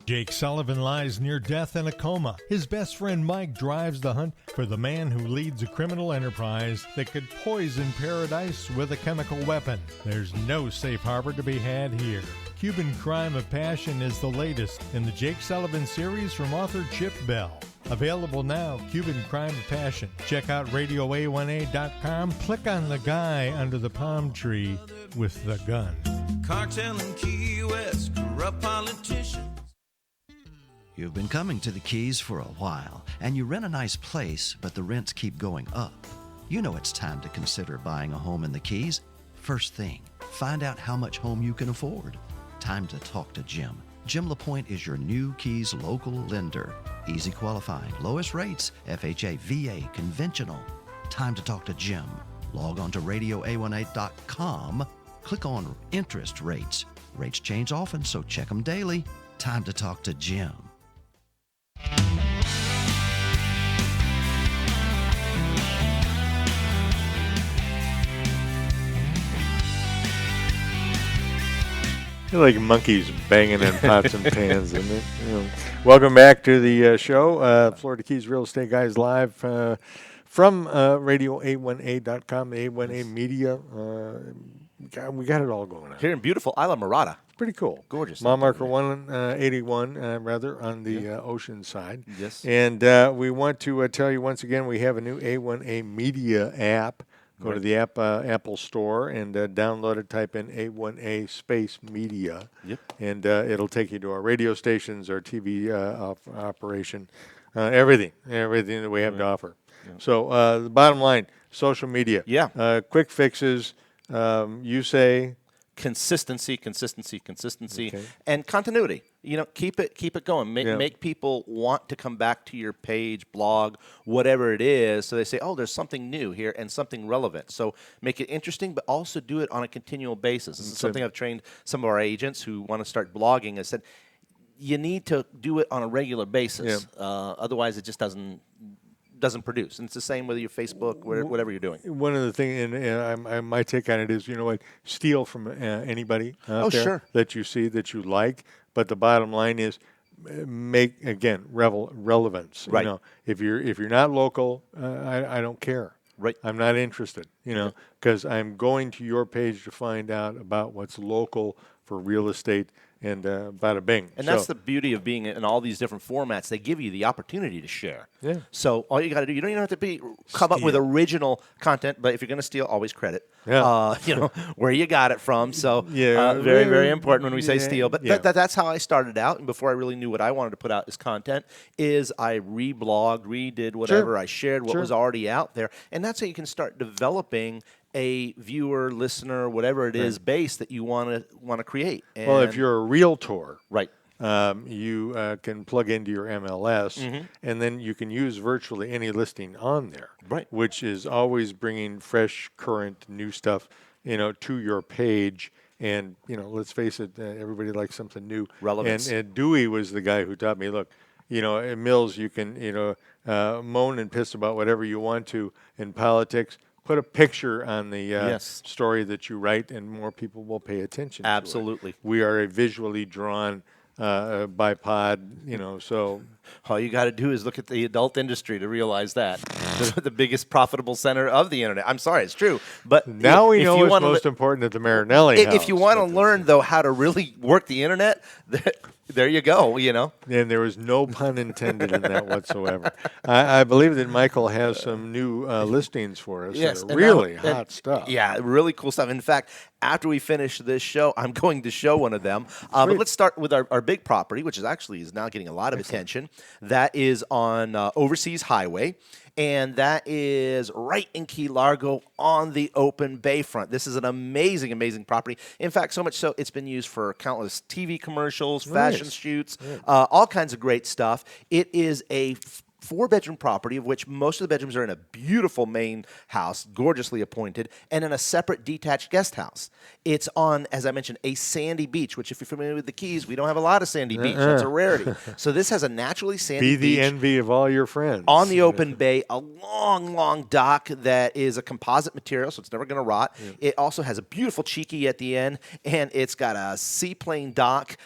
Jake Sullivan lies near death in a coma. His best friend Mike drives the hunt for the man who leads a criminal enterprise that could poison paradise with a chemical weapon. There's no safe harbor to be had here. Cuban Crime of Passion is the latest in the Jake Sullivan series from author Chip Bell. Available now, Cuban Crime of Passion. Check out RadioA1A.com. Click on the guy under the palm tree with the gun. Cartel in Key West, corrupt politicians. You've been coming to the Keys for a while, and you rent a nice place, but the rents keep going up. You know it's time to consider buying a home in the Keys. First thing, find out how much home you can afford. Time to talk to Jim. Jim LaPointe is your new Keys local lender. Easy qualifying, lowest rates, FHA, VA, conventional. Time to talk to Jim. Log on to RadioA1A.com. Click on interest rates. Rates change often, so check them daily. Time to talk to Jim. They're like monkeys banging in pots and pans, isn't it? You know. Welcome back to the show. Florida Keys Real Estate Guys live from RadioA1A.com, A1A Media. We got it all going on. Here in beautiful Isla Mirada. Pretty cool. Gorgeous. Mile marker 181, rather, on the ocean side. Yes. And we want to tell you once again, we have a new A1A Media app. Go to the Apple Store and download it. Type in A1A space media. Yep. And it'll take you to our radio stations, our TV operation, everything that we have to offer. Yeah. So the bottom line, social media. Yeah. Quick fixes. You say... Consistency, okay. And continuity. You know, keep it going. Make people want to come back to your page, blog, whatever it is, so they say, oh, there's something new here and something relevant. So make it interesting, but also do it on a continual basis. This is something I've trained some of our agents who want to start blogging. I said, you need to do it on a regular basis. Yeah. Otherwise, it just doesn't produce. And it's the same with your Facebook, whatever you're doing. One of the things, and my take on it is, you know what, steal from anybody out there that you see, that you like. But the bottom line is make, again, relevance. Right. You know, if you're not local, I don't care. Right. I'm not interested, you know, because I'm going to your page to find out about what's local for real estate. And bada bing. And that's the beauty of being in all these different formats. They give you the opportunity to share. Yeah. So all you got to do, you don't even have to come up with original content, but if you're going to steal, always credit. Yeah. You know, where you got it from. So very, very important when we say steal. But that's how I started out. And before I really knew what I wanted to put out as content, is I reblogged, redid whatever. I shared what was already out there. And that's how you can start developing a viewer, listener, whatever it is, base that you want to create. And well, if you're a realtor, right, you can plug into your MLS, and then you can use virtually any listing on there, right, which is always bringing fresh, current, new stuff, you know, to your page. And let's face it, everybody likes something new. Relevance. And Dewey was the guy who taught me. Look, at Mills, you can moan and piss about whatever you want to in politics. Put a picture on the story that you write, and more people will pay attention. Absolutely. To it. We are a visually drawn bipod, so. All you got to do is look at the adult industry to realize that. The biggest profitable center of the internet. I'm sorry, it's true. But now we know what's most important at the Marinelli house. If you want to learn, though, how to really work the internet, there you go, And there was no pun intended in that whatsoever. I believe that Mykael has some new listings for us. Yes. Really hot stuff. Yeah, really cool stuff. In fact, after we finish this show, I'm going to show one of them. But let's start with our big property, which is now getting a lot of attention. That is on Overseas Highway. And that is right in Key Largo on the open bayfront. This is an amazing, amazing property. In fact, so much so it's been used for countless TV commercials, fashion shoots, all kinds of great stuff. It is a 4-bedroom property, of which most of the bedrooms are in a beautiful main house, gorgeously appointed, and in a separate detached guest house. It's on, as I mentioned, a sandy beach, which if you're familiar with the Keys, we don't have a lot of sandy beach. That's a rarity. So this has a naturally sandy beach. Be the envy of all your friends. On the open bay, a long, long dock that is a composite material, so it's never going to rot. It also has a beautiful cheeky at the end, and it's got a seaplane dock.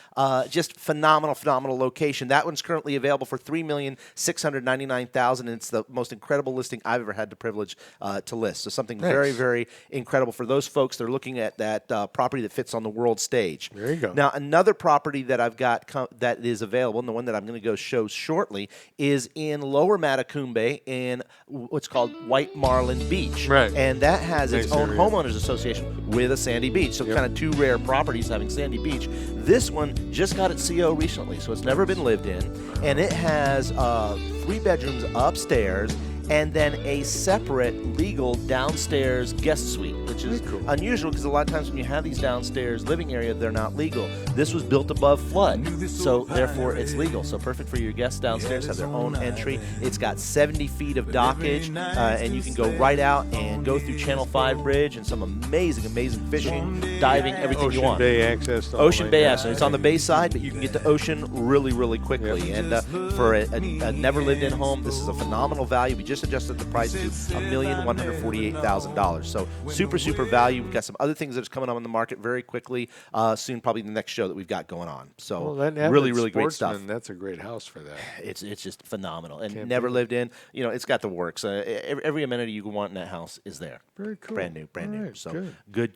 Just phenomenal, phenomenal location. That one's currently available for $3,699,000, and it's the most incredible listing I've ever had the privilege to list. So something very, very incredible for those folks that are looking at that property that fits on the world stage. There you go. Now, another property that I've got that is available, and the one that I'm going to go show shortly, is in Lower Matacumbe in what's called White Marlin Beach. Right. And that has its own homeowners association with a sandy beach. So kind of two rare properties having sandy beach. This one just got its CO recently, so it's never been lived in. And it has 3 bedrooms upstairs and then a separate legal downstairs guest suite, which is unusual because a lot of times when you have these downstairs living area, they're not legal. This was built above flood, so therefore it's legal. So perfect for your guests downstairs, have their own entry. It's got 70 feet of dockage, and you can go right out and go through Channel 5 Bridge and some amazing, amazing fishing, diving, everything you want. Ocean Bay access. Ocean Bay access. It's on the bay side, but you can get to ocean really, really quickly. And for a never lived in home, this is a phenomenal value. We just adjusted the price to $1,148,000. So super, super value. We've got some other things that are coming up on the market very quickly soon, probably the next show that we've got going on. So really, really great stuff. That's a great house for that. It's just phenomenal. And never lived in. It's got the works. Every amenity you want in that house is there. Very cool. Brand new. Right, So good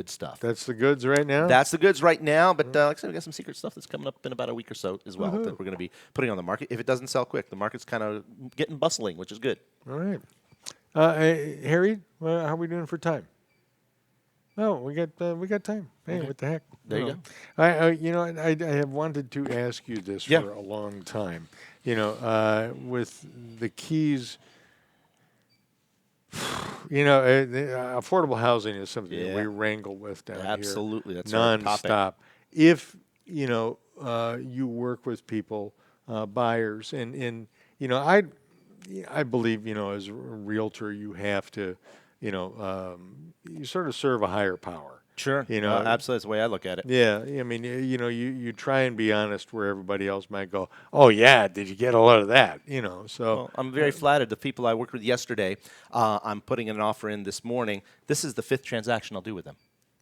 stuff. That's the goods right now? That's the goods right now. But like I said, we got some secret stuff that's coming up in about a week or so as well that we're going to be putting on the market. If it doesn't sell quick, the market's kind of getting bustling, which is good. All right. Harry, how are we doing for time? No, we got time. Hey, what the heck? There you go. I have wanted to ask you this for a long time. With the Keys, affordable housing is something that we wrangle with down here. Absolutely, that's nonstop. If you work with people, buyers, and I believe as a realtor you have to you sort of serve a higher power. Sure. Absolutely. That's the way I look at it. Yeah. I mean, you try and be honest where everybody else might go, oh, yeah, did you get a lot of that? So. Well, I'm very flattered. The people I worked with yesterday, I'm putting an offer in this morning. This is the 5th transaction I'll do with them.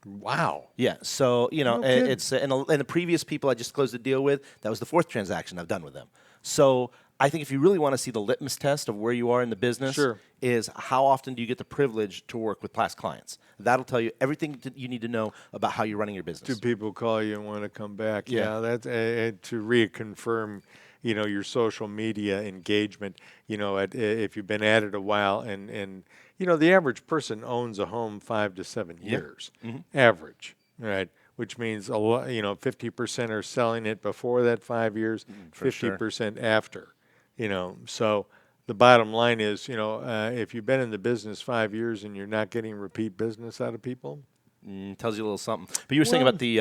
Wow. Yeah. So, it's and the previous people I just closed the deal with, that was the 4th transaction I've done with them. So I think if you really want to see the litmus test of where you are in the business is how often do you get the privilege to work with past clients. That'll tell you everything that you need to know about how you're running your business. Do people call you and want to come back? Yeah, that's to reconfirm, your social media engagement, if you've been at it a while and the average person owns a home 5 to 7 years, average, right? Which means 50% are selling it before that 5 years, 50% after. So the bottom line is, if you've been in the business 5 years and you're not getting repeat business out of people, tells you a little something. But you were saying about the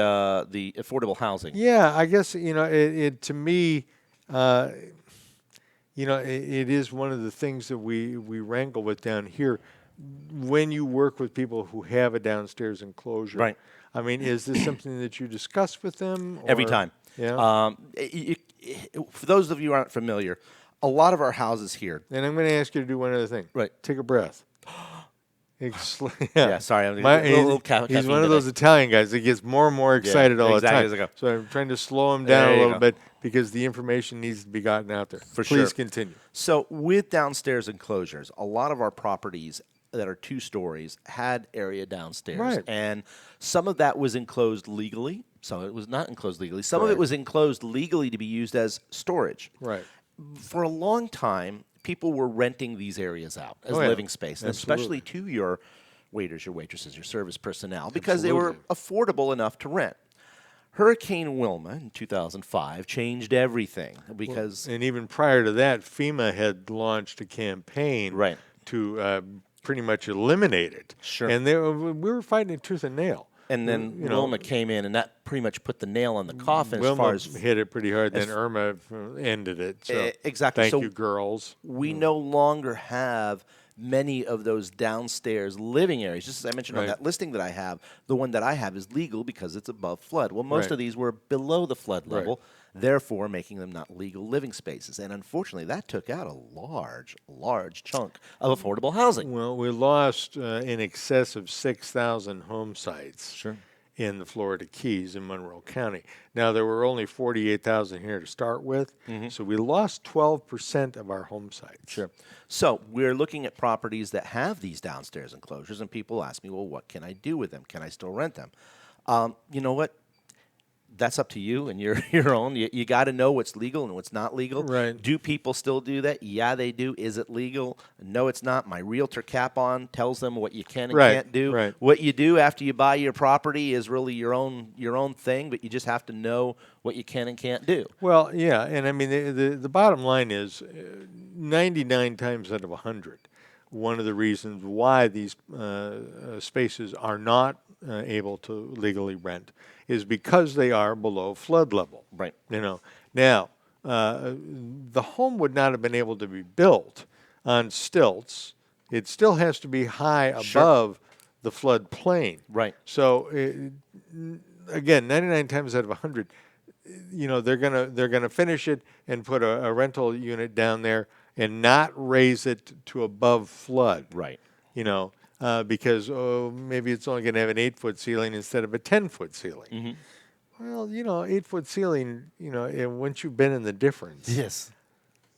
affordable housing. Yeah, I guess it to me, it is one of the things that we wrangle with down here. When you work with people who have a downstairs enclosure, right. I mean, is this something that you discuss with them? Every time. Yeah. For those of you who aren't familiar, a lot of our houses here. And I'm going to ask you to do one other thing. Right. Take a breath. Yeah, sorry. I'm he's one of those Italian guys that gets more and more excited all the time. So I'm trying to slow him down a little bit because the information needs to be gotten out there. Please continue. So with downstairs enclosures, a lot of our properties that are 2 stories had area downstairs. Right. And some of that was enclosed legally. Some of it was not enclosed legally. Some of it was enclosed legally to be used as storage. Right. For a long time, people were renting these areas out as living space, and especially to your waiters, your waitresses, your service personnel, because they were affordable enough to rent. Hurricane Wilma in 2005 changed everything because... and even prior to that, FEMA had launched a campaign to pretty much eliminate it. Sure. And we were fighting it tooth and nail. And then Wilma came in, and that pretty much put the nail on the coffin. Wilma as far as hit it pretty hard, then Irma ended it. So exactly. Thank you, girls. We no longer have many of those downstairs living areas. Just as I mentioned on that listing that I have, the one that I have is legal because it's above flood. Well, most of these were below the flood level, therefore making them not legal living spaces. And unfortunately, that took out a large, large chunk of affordable housing. Well, we lost in excess of 6,000 home sites in the Florida Keys in Monroe County. Now, there were only 48,000 here to start with, so we lost 12% of our home sites. Sure. So we're looking at properties that have these downstairs enclosures, and people ask me, well, what can I do with them? Can I still rent them? You know what? That's up to you and your own. You got to know what's legal and what's not legal. Right. Do people still do that? Yeah, they do. Is it legal? No, it's not. My realtor cap on tells them what you can and can't do. Right. What you do after you buy your property is really your own thing, but you just have to know what you can and can't do. Well, yeah, and I mean the bottom line is 99 times out of 100, one of the reasons why these spaces are not able to legally rent is because they are below flood level. Right. Now, the home would not have been able to be built on stilts. It still has to be high above the flood plain. Right. So, again, 99 times out of 100, they're gonna finish it and put a rental unit down there and not raise it to above flood. Right. Because maybe it's only going to have an 8-foot ceiling instead of a 10-foot ceiling. Well, 8-foot ceiling, and once you've been in the difference, yes,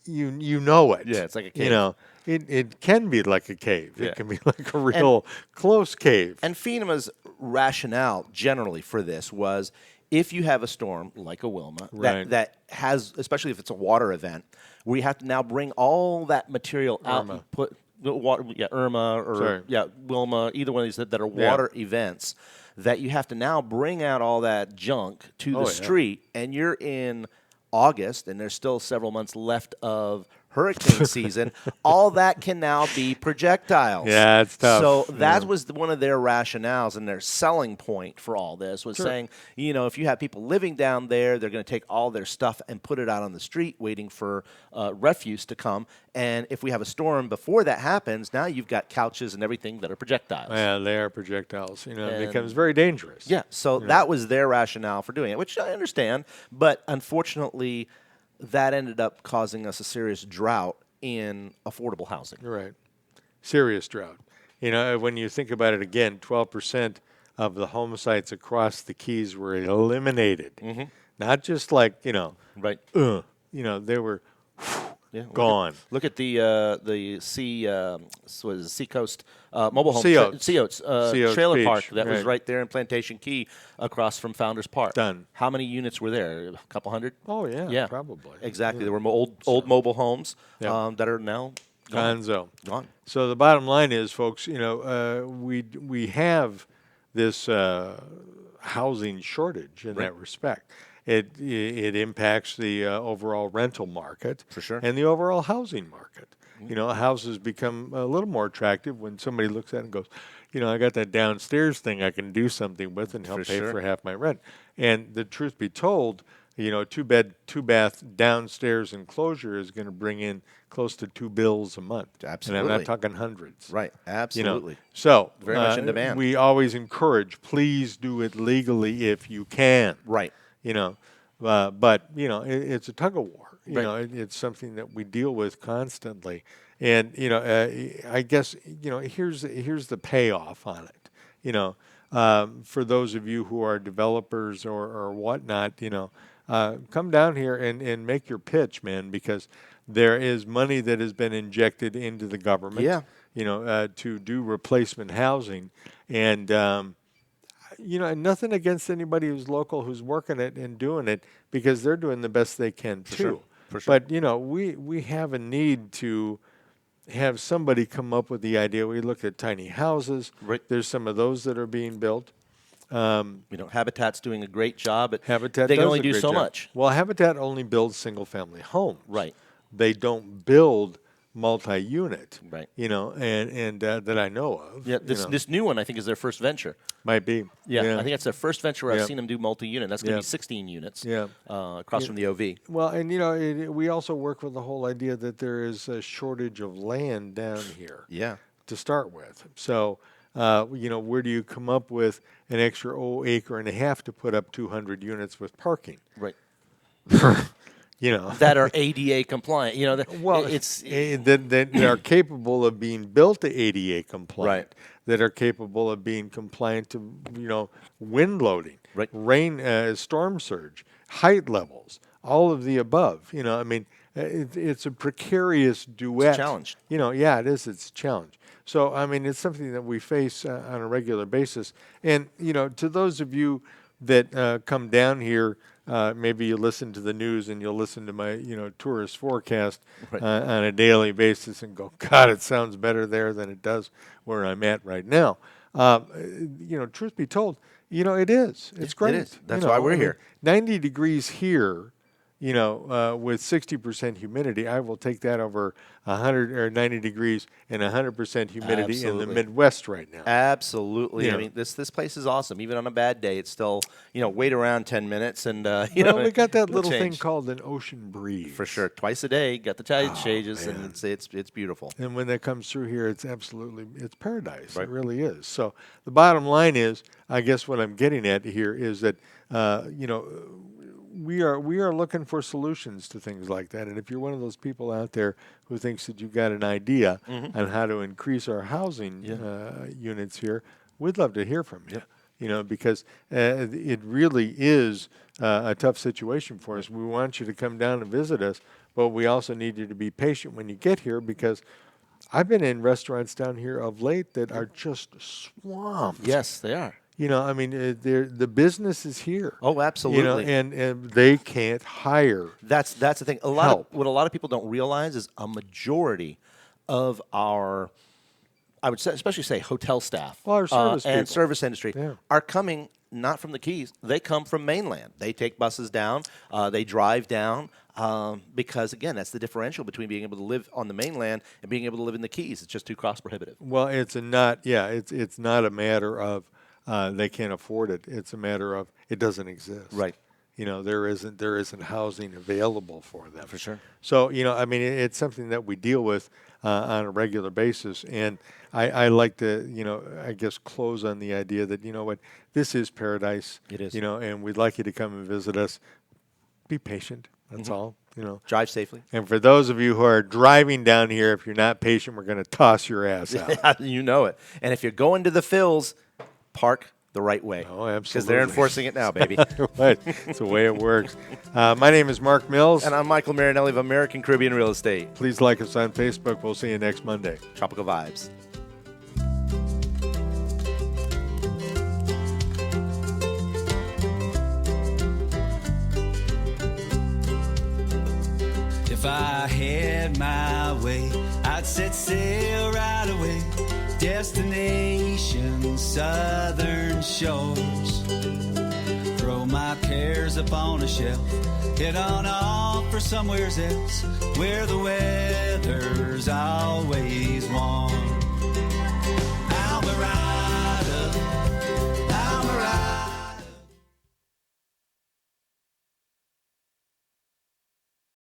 you know it. Yeah, it's like a cave. It can be like a cave. It can be like a real close cave. And FEMA's rationale generally for this was if you have a storm like a Wilma that has, especially if it's a water event, where you have to now bring all that material out and put water, Irma or Wilma, either one of these that are water events, that you have to now bring out all that junk to the street, and you're in August, and there's still several months left of hurricane season. All that can now be projectiles. Yeah, it's tough. So that was one of their rationales and their selling point for all this was saying, if you have people living down there, they're going to take all their stuff and put it out on the street waiting for refuse to come. And if we have a storm before that happens, now you've got couches and everything that are projectiles. Yeah, they are projectiles. It becomes very dangerous. Yeah, so that was their rationale for doing it, which I understand. But unfortunately, that ended up causing us a serious drought in affordable housing. Right. Serious drought. When you think about it again, 12% of the home sites across the Keys were eliminated. Not just like, right. They were gone. Look at the Seacoast mobile home. Seaoats trailer Beach, park that was right there in Plantation Key across from Founders Park. Done. How many units were there? A couple hundred? Oh, yeah. Probably. Exactly. There were old mobile homes that are now gone. So the bottom line is, folks, we have this housing shortage in that respect. It impacts the overall rental market for sure, and the overall housing market. Houses become a little more attractive when somebody looks at it and goes, I got that downstairs thing I can do something with and help pay for half my rent. And the truth be told, two bed, 2 bath downstairs enclosure is going to bring in close to $2 a month. Absolutely. And I'm not talking hundreds. Right. Absolutely. So very much in demand. We always encourage, please do it legally if you can. Right. But it's a tug of war. Right. It's something that we deal with constantly. And I guess here's the payoff on it. For those of you who are developers or whatnot, come down here and make your pitch, man, because there is money that has been injected into the government. Yeah. To do replacement housing, and nothing against anybody who's local who's working it and doing it, because they're doing the best they can too. For sure. But we have a need to have somebody come up with the idea. We look at tiny houses. Right. There's some of those that are being built. Habitat's doing a great job. Habitat they can does only a do great so job. much. Well, Habitat only builds single-family homes. Right. They don't build multi-unit. Right. And that I know of. Yeah. This new one, I think, is their first venture. Might be. Yeah. I think that's their first venture where Yeah. I've seen them do multi-unit. That's going to be 16 units. Yeah. Across from the OV. Well, and we also work with the whole idea that there is a shortage of land down here. Yeah. To start with. So, where do you come up with an extra acre and a half to put up 200 units with parking? Right. That are ADA compliant. That are capable of being built to ADA compliant. Right. That are capable of being compliant to wind loading, right. rain, storm surge, height levels, all of the above. It's a precarious duet. It's a challenge. It is. It's a challenge. So it's something that we face on a regular basis. And to those of you that come down here. Maybe you listen to the news and you'll listen to my, tourist forecast right. On a daily basis and go, God, it sounds better there than it does where I'm at right now. Truth be told, it is. It's great. It is. That's why we're here. 90 degrees here, with 60% humidity, I will take that over 100 or 90 degrees and 100% humidity Absolutely. in the Midwest right now. Absolutely. Yeah. This place is awesome. Even on a bad day, it's still, wait around 10 minutes and, we got that little thing called an ocean breeze. For sure. Twice a day, got the tide changes, and it's beautiful. And when that comes through here, it's paradise. Right. It really is. So the bottom line is, I guess what I'm getting at here is that, we are looking for solutions to things like that. And if you're one of those people out there who thinks that you've got an idea on how to increase our housing units here, we'd love to hear from you. Because it really is a tough situation for us. We want you to come down and visit us, but we also need you to be patient when you get here, because I've been in restaurants down here of late that are just swamped. Yes, they are. The business is here. Oh, absolutely. And they can't hire. That's the thing. What a lot of people don't realize is a majority of our, I would say, especially say hotel staff, our service and people. Service industry are coming not from the Keys. They come from mainland. They take buses down. They drive down. Because again, that's the differential between being able to live on the mainland and being able to live in the Keys. It's just too cost prohibitive. Well, it's not a matter of they can't afford it. It's a matter of it doesn't exist. Right. There isn't housing available for them. For sure. So, it's something that we deal with on a regular basis. And I like to, I guess, close on the idea that, this is paradise. It is. And we'd like you to come and visit us. Be patient. That's all. Drive safely. And for those of you who are driving down here, if you're not patient, we're going to toss your ass out. You know it. And if you're going to the Phils, park the right way. Oh, absolutely. Because they're enforcing it now, baby. Right. It's the way it works. My name is Mark Mills. And I'm Mykael Marinelli of American Caribbean Real Estate. Please like us on Facebook. We'll see you next Monday. Tropical Vibes. If I had my way, I'd set sail right away. Destination, southern shores. Throw my cares upon a shelf. Head on off for somewhere else, where the weather's always warm.